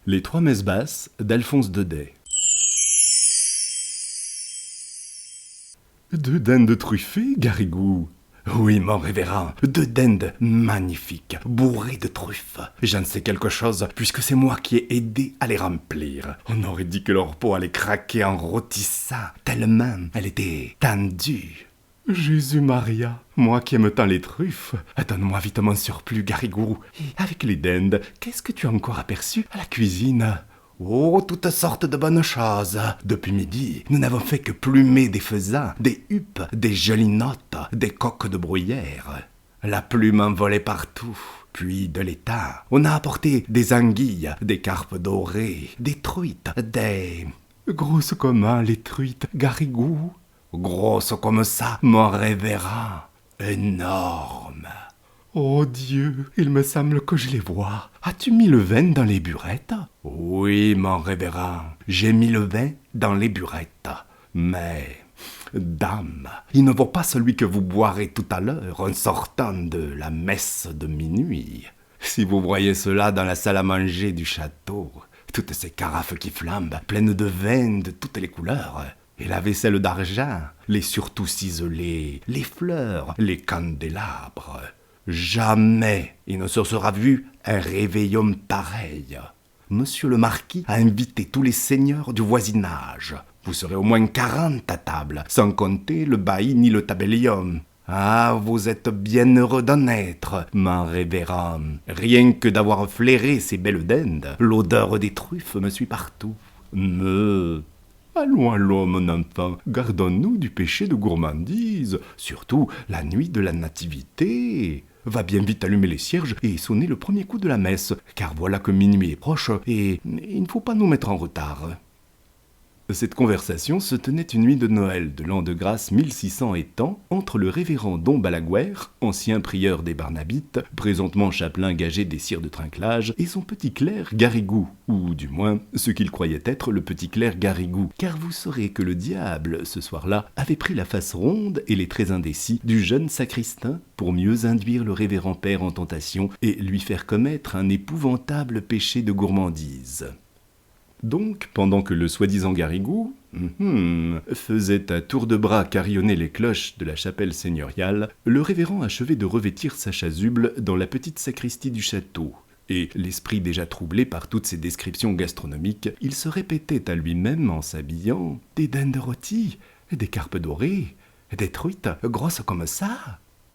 Les trois messes basses d'Alphonse Daudet. Deux dindes truffées, Garrigou? Oui, mon révérend, deux dindes magnifiques, bourrées de truffes. J'en sais quelque chose, puisque c'est moi qui ai aidé à les remplir. On aurait dit que leur peau allait craquer en rôtissant, tellement elle était tendue. Jésus-Maria, moi qui aime tant les truffes, donne-moi vite mon surplus, Garrigou. Et avec les dindes, qu'est-ce que tu as encore aperçu à la cuisine? Oh, toutes sortes de bonnes choses. Depuis midi, nous n'avons fait que plumer des faisans, des huppes, des gelinottes, des coqs de bruyère. La plume envolait partout. Puis de l'étang, on a apporté des anguilles, des carpes dorées, des truites, des... Grosses comment, les truites, Garrigou? Grosses comme ça, mon révérend. Énormes. Oh Dieu, il me semble que je les vois. As-tu mis le vin dans les burettes? Oui, mon révérend, j'ai mis le vin dans les burettes. Mais, dame, il ne vaut pas celui que vous boirez tout à l'heure en sortant de la messe de minuit. Si vous voyez cela dans la salle à manger du château, toutes ces carafes qui flambent, pleines de vin de toutes les couleurs, et la vaisselle d'argent, les surtout ciselés, les fleurs, les candélabres... Jamais il ne se sera vu un réveillon pareil. Monsieur le marquis a invité tous les seigneurs du voisinage. Vous serez au moins 40 à table, sans compter le bailli ni le tabellion. Ah, vous êtes bien heureux d'en être, mon révérend. Rien que d'avoir flairé ces belles dindes, l'odeur des truffes me suit partout. Me... Allons, mon enfant, gardons-nous du péché de gourmandise, surtout la nuit de la nativité. Va bien vite allumer les cierges et sonner le premier coup de la messe, car voilà que minuit est proche et il ne faut pas nous mettre en retard. Cette conversation se tenait une nuit de Noël de l'an de grâce 1600 et tant entre le révérend Dom Balaguère, ancien prieur des Barnabites, présentement chapelain gagé des sires de trinquelage, et son petit clerc Garrigou, ou du moins ce qu'il croyait être le petit clerc Garrigou, car vous saurez que le diable, ce soir-là, avait pris la face ronde et les traits indécis du jeune sacristain pour mieux induire le révérend père en tentation et lui faire commettre un épouvantable péché de gourmandise. Donc, pendant que le soi-disant Garrigou faisait à tour de bras carillonner les cloches de la chapelle seigneuriale, le révérend achevait de revêtir sa chasuble dans la petite sacristie du château. Et, l'esprit déjà troublé par toutes ces descriptions gastronomiques, il se répétait à lui-même en s'habillant « Des dindes rôties, des carpes dorées, des truites grosses comme ça ».